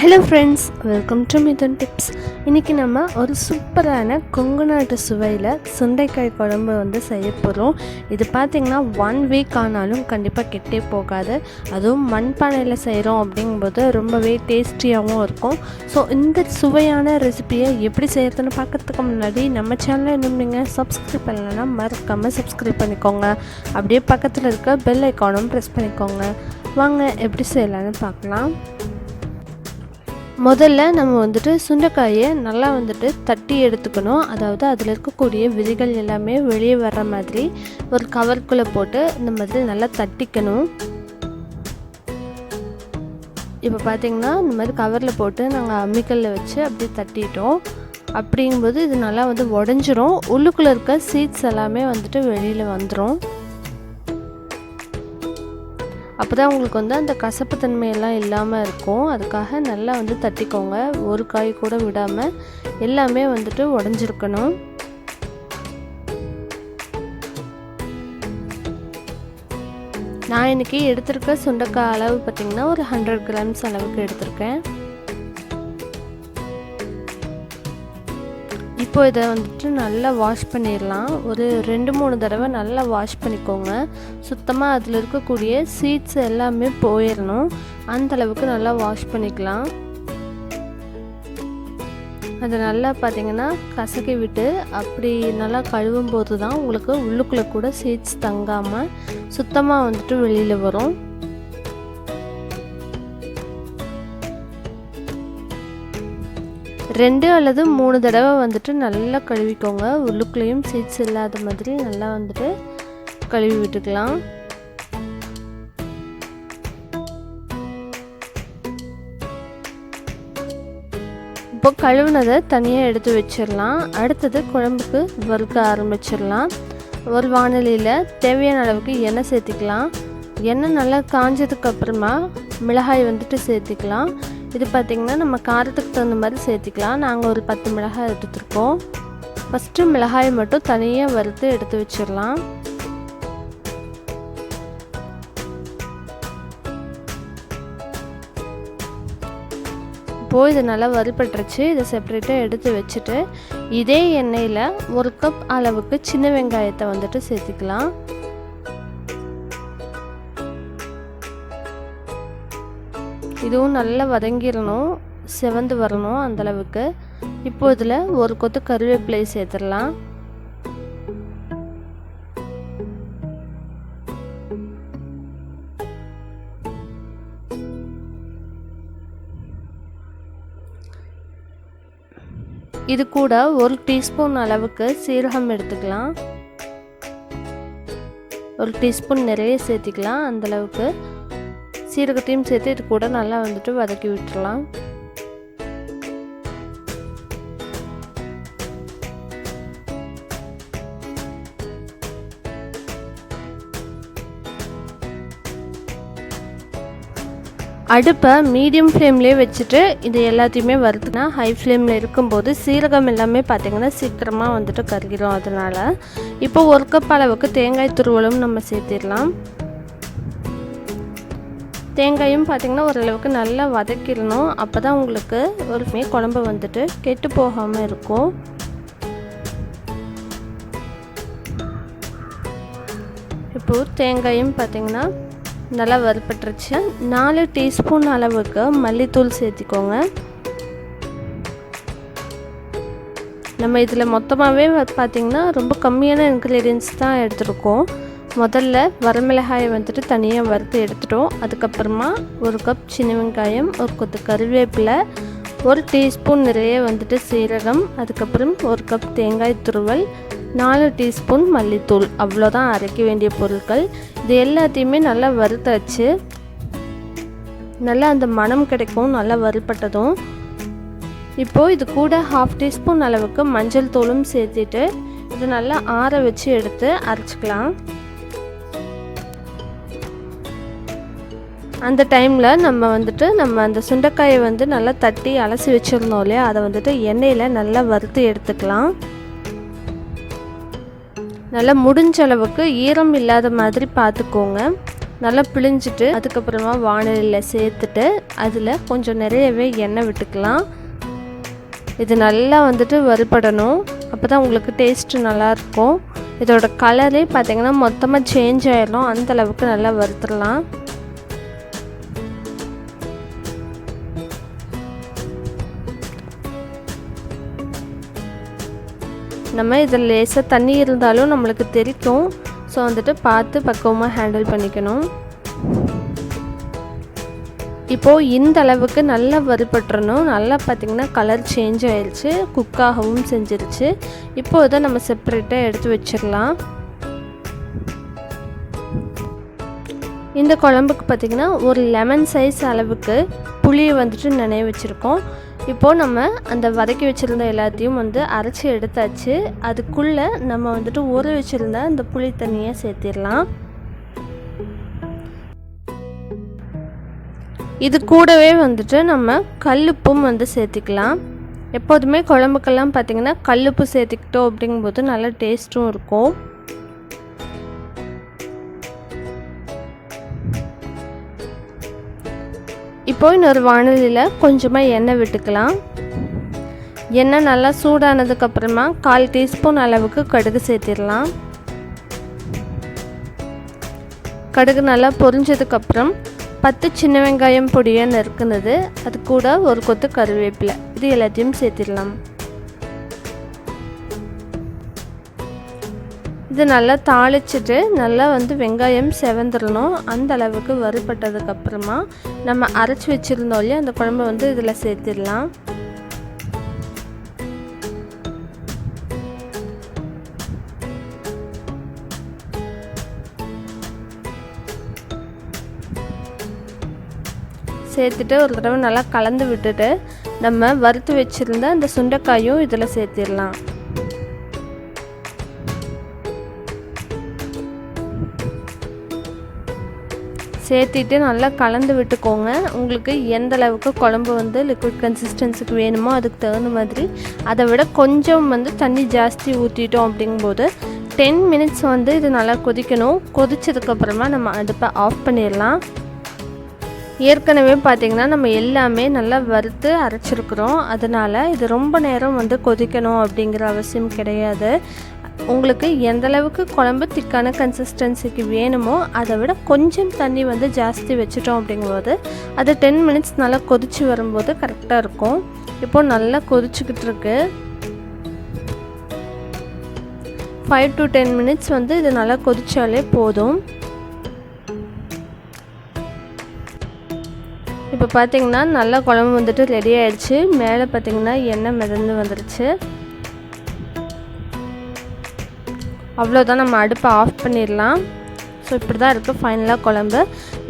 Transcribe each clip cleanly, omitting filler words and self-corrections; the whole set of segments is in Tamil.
Hello friends, welcome to Mithuntips. இன்றைக்கி நம்ம ஒரு சூப்பரான கொங்கு நாட்டு சுவையில் சுண்டைக்காய் குழம்பு செய்ய போகிறோம். இது பார்த்திங்கன்னா 1 வீக் ஆனாலும் கண்டிப்பாக கெட்டே போகாது. அதுவும் மண்பானையில் செய்கிறோம் அப்படிங்கும்போது ரொம்பவே டேஸ்டியாகவும் இருக்கும். ஸோ இந்த சுவையான ரெசிபியை எப்படி செய்கிறதுன்னு பார்க்குறதுக்கு முன்னாடி நம்ம சேனலை இன்னும் நீங்கள் சப்ஸ்கிரைப் பண்ணலைன்னா மறக்காமல் சப்ஸ்கிரைப் பண்ணிக்கோங்க. அப்படியே பக்கத்தில் இருக்க பெல் ஐக்கானும் ப்ரெஸ் பண்ணிக்கோங்க. வாங்க எப்படி செய்யலான்னு பார்க்கலாம். முதல்ல நம்ம சுண்டைக்காயை நல்லா தட்டி எடுத்துக்கணும். அதாவது அதில் இருக்கக்கூடிய விதைகள் எல்லாமே வெளியே வர்ற மாதிரி ஒரு கவருக்குள்ளே போட்டு இந்த மாதிரி நல்லா தட்டிக்கணும். இப்போ பார்த்திங்கன்னா இந்த மாதிரி கவரில் போட்டு நாங்கள் அம்மிக்கல்லில் வச்சு அப்படியே தட்டிட்டோம். அப்படிங்கும்போது இது நல்லா உடஞ்சிரும். உள்ளுக்குள்ளே இருக்க சீட்ஸ் எல்லாமே வெளியில் வந்துடும். அப்போ தான் உங்களுக்கு அந்த கசப்பு தன்மையெல்லாம் இல்லாமல் இருக்கும். அதுக்காக நல்லா தட்டிக்கோங்க. ஒரு காய் கூட விடாமல் எல்லாமே உடஞ்சிருக்கணும். நான் இன்றைக்கி எடுத்திருக்க சுண்டைக்காய் அளவு பார்த்திங்கன்னா ஒரு 100 கிராம்ஸ் அளவுக்கு எடுத்திருக்கேன். இப்போ இதை நல்லா வாஷ் பண்ணிடலாம். ஒரு 2-3 தடவை நல்லா வாஷ் பண்ணிக்கோங்க. சுத்தமாக அதில் இருக்கக்கூடிய சீட்ஸ் எல்லாமே போயிடணும். அந்தளவுக்கு நல்லா வாஷ் பண்ணிக்கலாம். அதை நல்லா பார்த்திங்கன்னா கசக்கி விட்டு அப்படி நல்லா கழுவும் போது தான் உங்களுக்கு உள்ளுக்குள்ளே கூட சீட்ஸ் தங்காமல் சுத்தமாக வெளியில் வரும். ரெண்டு அல்லது 3 தடவை நல்லா கழுவிக்கோங்க. உள்ளுக்குள்ளேயும் சீட்ஸ் இல்லாத மாதிரி நல்லா கழுவி விட்டுக்கலாம். இப்போ கழுவுனதை தனியாக எடுத்து வச்சிடலாம். அடுத்தது குழம்புக்கு வறுக்க ஆரம்பிச்சிடலாம். ஒரு வாணலியில் தேவையான அளவுக்கு எண்ணெய் சேர்த்திக்கலாம். எண்ணெய் நல்லா காஞ்சதுக்கு அப்புறமா மிளகாய் சேர்த்திக்கலாம். இது பார்த்திங்கன்னா நம்ம காரத்துக்கு தகுந்த மாதிரி சேர்த்திக்கலாம். நாங்கள் ஒரு 10 மிளகாய் எடுத்துருக்கோம். ஃபஸ்ட்டு மிளகாய் மட்டும் தனியாக வறுத்து எடுத்து வச்சிடலாம். இப்போது இது நல்லா வறுபட்டுருச்சு. இதை செப்பரேட்டாக எடுத்து வச்சுட்டு இதே எண்ணெயில் 1 கப் அளவுக்கு சின்ன வெங்காயத்தை சேர்த்திக்கலாம். இதுவும் நல்லா வதங்கிடணும், செவந்து வரணும் அந்தளவுக்கு. இப்போ இதில் 1 கொத்து கருவேப்பிலை சேர்த்துடலாம். இது கூட 1 டீஸ்பூன் அளவுக்கு சீரகம் எடுத்துக்கலாம். 1 டீஸ்பூன் நிறைய சேர்த்திக்கலாம். அந்தளவுக்கு சீரகத்தையும் சேர்த்து இது கூட நல்லா வதக்கி விட்டுடலாம். அடுப்பை மீடியம் ஃப்ளேம்லேயே வச்சுட்டு இது எல்லாத்தையுமே வறுத்துனா ஹை ஃப்ளேமில் இருக்கும்போது சீரகம் எல்லாமே பார்த்திங்கன்னா சீக்கிரமாக கருகிடும். அதனால் இப்போ 1 கப் அளவுக்கு தேங்காய் துருவலும் நம்ம சேர்த்திடலாம். தேங்காயும் பார்த்திங்கன்னா ஓரளவுக்கு நல்லா வதக்கிடணும். அப்போ தான் உங்களுக்கு ஒரு குழம்பு கெட்டு போகாமல் இருக்கும். இப்போது தேங்காயும் பார்த்திங்கன்னா நல்லா வறுபட்டுருச்சு. 4 டீஸ்பூன் அளவுக்கு மல்லித்தூள் சேர்த்திக்கோங்க. நம்ம இதில் மொத்தமாகவே பார்த்திங்கன்னா ரொம்ப கம்மியான இன்க்ரீடியன்ஸ் தான் எடுத்துருக்கோம். முதல்ல வரமிளகாயை தனியாக வறுத்து எடுத்துட்டோம். அதுக்கப்புறமா 1 கப் சின்ன வெங்காயம், 1 கொத்து கருவேப்பிலை, 1 டீஸ்பூன் நிறைய சீரகம், அதுக்கப்புறம் 1 கப் தேங்காய் துருவல், 4 டீஸ்பூன் மல்லித்தூள். அவ்வளோதான் அரைக்க வேண்டிய பொருட்கள். இது எல்லாத்தையுமே நல்லா வறுத்தாச்சு. நல்லா அந்த மணம் கிடைக்கும் நல்லா வறுப்பட்டதும். இப்போது இது கூட 1/2 டீஸ்பூன் அளவுக்கு மஞ்சள் தூளும் சேர்த்துட்டு இது நல்லா ஆற வச்சு எடுத்து அரைச்சிக்கலாம். அந்த டைமில் நம்ம அந்த சுண்டைக்காயை நல்லா தட்டி அலசி வச்சுருந்தோம் இல்லையா, அதை எண்ணெயில் நல்லா வறுத்து எடுத்துக்கலாம். நல்லா முடிஞ்ச அளவுக்கு ஈரம் இல்லாத மாதிரி பார்த்துக்கோங்க. நல்லா பிழிஞ்சிட்டு அதுக்கப்புறமா வாணலியில் சேர்த்துட்டு அதில் கொஞ்சம் நிறையவே எண்ணெய் விட்டுக்கலாம். இது நல்லா வந்துட்டு வறுபடணும். அப்போ தான் உங்களுக்கு டேஸ்ட்டு நல்லாயிருக்கும். இதோட கலரே பார்த்திங்கன்னா மொத்தமாக சேஞ்ச் ஆகிடும். அந்தளவுக்கு நல்லா வறுத்துடலாம். நம்ம இதில் லேசாக தண்ணி இருந்தாலும் நம்மளுக்கு தெரிக்கும். ஸோ வந்துட்டு பார்த்து பக்குவமாக ஹேண்டில் பண்ணிக்கணும். இப்போது இந்த அளவுக்கு நல்லா வறுபட்டுறணும். நல்லா பார்த்திங்கன்னா கலர் சேஞ்ச் ஆயிடுச்சு, குக்காகவும் செஞ்சிருச்சு. இப்போது இதை நம்ம செப்பரேட்டாக எடுத்து வச்சிடலாம். இந்த குழம்புக்கு பார்த்திங்கன்னா ஒரு லெமன் சைஸ் அளவுக்கு புளியை வந்துட்டு நனைய வச்சுருக்கோம். இப்போது நம்ம அந்த வதக்கி வச்சுருந்த எல்லாத்தையும் வந்து அரைச்சி எடுத்தாச்சு. அதுக்குள்ளே நம்ம வந்துட்டு ஊற வச்சுருந்த அந்த புளி தண்ணியை சேர்த்திடலாம். இது கூடவே வந்துட்டு நம்ம கல்லுப்பும் வந்து சேர்த்திக்கலாம். எப்போதுமே குழம்புக்கெல்லாம் பார்த்திங்கன்னா கல்லுப்பு சேர்த்திக்கிட்டோம் அப்படிங்கும்போது நல்ல டேஸ்ட்டும் இருக்கும். இப்போ இன்னொரு வாணலியில் கொஞ்சமாக எண்ணெய் விட்டுக்கலாம். எண்ணெய் நல்லா சூடானதுக்கப்புறமா 1/4 டீஸ்பூன் அளவுக்கு கடுகு சேர்த்திடலாம். கடுகு நல்லா பொரிஞ்சதுக்கப்புறம் 10 சின்ன வெங்காயம் பொடியாக நறுக்குனது, அது கூட ஒரு கொத்து கருவேப்பிலை, இது எல்லாத்தையும் சேர்த்திடலாம். இது நல்லா தாளிச்சிட்டு நல்லா வந்து வெங்காயம் செவந்துடணும். அந்த அளவுக்கு வறுபட்டதுக்கப்புறமா நம்ம அரைச்சி வச்சுருந்தோம் இல்லையா அந்த குழம்பு வந்து இதில் சேர்த்திடலாம். சேர்த்துட்டு ஒரு தடவை நல்லா கலந்து விட்டுட்டு நம்ம வறுத்து வச்சுருந்த அந்த சுண்டைக்காயும் இதில் சேர்த்திடலாம். சேர்த்திட்டு நல்லா கலந்து விட்டுக்கோங்க. உங்களுக்கு எந்த அளவுக்கு குழம்பு வந்து லிக்விட் கன்சிஸ்டன்சிக்கு வேணுமோ அதுக்கு தகுந்த மாதிரி, அதை விட கொஞ்சம் வந்து தண்ணி ஜாஸ்தி ஊற்றிட்டோம் அப்படிங்கும்போது 10 மினிட்ஸ் வந்து இது நல்லா கொதிக்கணும். கொதிச்சதுக்கப்புறமா நம்ம அடுப்பை ஆஃப் பண்ணிடலாம். ஏற்கனவே பார்த்திங்கன்னா நம்ம எல்லாமே நல்லா வறுத்து அரைச்சிருக்கிறோம். அதனால் இது ரொம்ப நேரம் வந்து கொதிக்கணும் அப்படிங்கிற அவசியம் கிடையாது. உங்களுக்கு எந்தளவுக்கு குழம்பு திக்கான கன்சிஸ்டன்சிக்கு வேணுமோ அதை விட கொஞ்சம் தண்ணி வந்து ஜாஸ்தி வச்சுட்டோம் அப்படிங்கும்போது அது 10 மினிட்ஸ் நல்லா கொதித்து வரும்போது கரெக்டாக இருக்கும். இப்போது நல்லா கொதிச்சுக்கிட்டு இருக்கு. 5 to 10 மினிட்ஸ் வந்து இது நல்லா கொதிச்சாலே போதும். இப்போ பார்த்திங்கன்னா நல்லா குழம்பு வந்துட்டு ரெடி ஆகிடுச்சு. மேலே பார்த்திங்கன்னா எண்ணெய் மிதந்து வந்துடுச்சு. அவ்வளோதான், நம்ம அடுப்பை ஆஃப் பண்ணிடலாம். ஸோ இப்படி தான் இருக்குது ஃபைனலாக குழம்பு.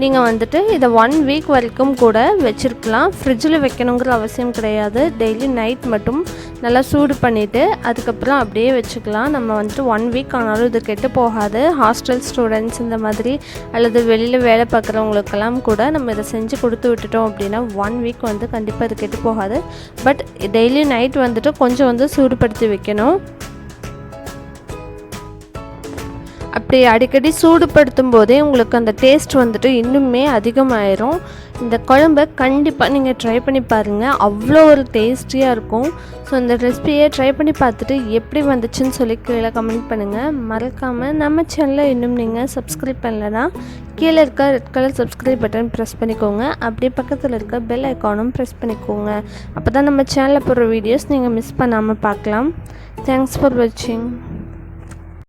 நீங்கள் வந்துட்டு இதை 1 வீக் வரைக்கும் கூட வச்சுருக்கலாம். ஃப்ரிட்ஜில் வைக்கணுங்கிற அவசியம் கிடையாது. டெய்லி நைட் மட்டும் நல்லா சூடு பண்ணிவிட்டு அதுக்கப்புறம் அப்படியே வச்சுக்கலாம். நம்ம வந்துட்டு 1 வீக் ஆனாலும் இது கெட்டு போகாது. ஹாஸ்டல் ஸ்டூடெண்ட்ஸ் இந்த மாதிரி அல்லது வெளியில் வேலை பார்க்குறவங்களுக்கெல்லாம் கூட நம்ம இதை செஞ்சு கொடுத்து விட்டுட்டோம் அப்படின்னா 1 வீக் வந்து கண்டிப்பாக இது கெட்டு போகாது. பட் டெய்லி நைட் வந்துட்டு கொஞ்சம் வந்து சூடுபடுத்தி வைக்கணும். அப்படி அடிக்கடி சூடுபடுத்தும் போதே உங்களுக்கு அந்த டேஸ்ட் வந்துட்டு இன்னுமே அதிகமாயிரும். இந்த குழம்பை கண்டிப்பாக நீங்கள் ட்ரை பண்ணி பாருங்கள், அவ்வளோ ஒரு டேஸ்டியாக இருக்கும். ஸோ இந்த ரெசிபியை ட்ரை பண்ணி பார்த்துட்டு எப்படி வந்துச்சுன்னு சொல்லி கீழே கமெண்ட் பண்ணுங்கள். மறக்காமல் நம்ம சேனலை இன்னும் நீங்கள் சப்ஸ்கிரைப் பண்ணலைன்னா கீழே இருக்க red colour subscribe button press பண்ணிக்கோங்க. அப்படியே பக்கத்தில் இருக்க பெல் ஐக்கானும் ப்ரெஸ் பண்ணிக்கோங்க. அப்போ தான் நம்ம சேனலில் போடுற வீடியோஸ் நீங்கள் மிஸ் பண்ணாமல் பார்க்கலாம். தேங்க்ஸ் ஃபார் வாட்சிங்.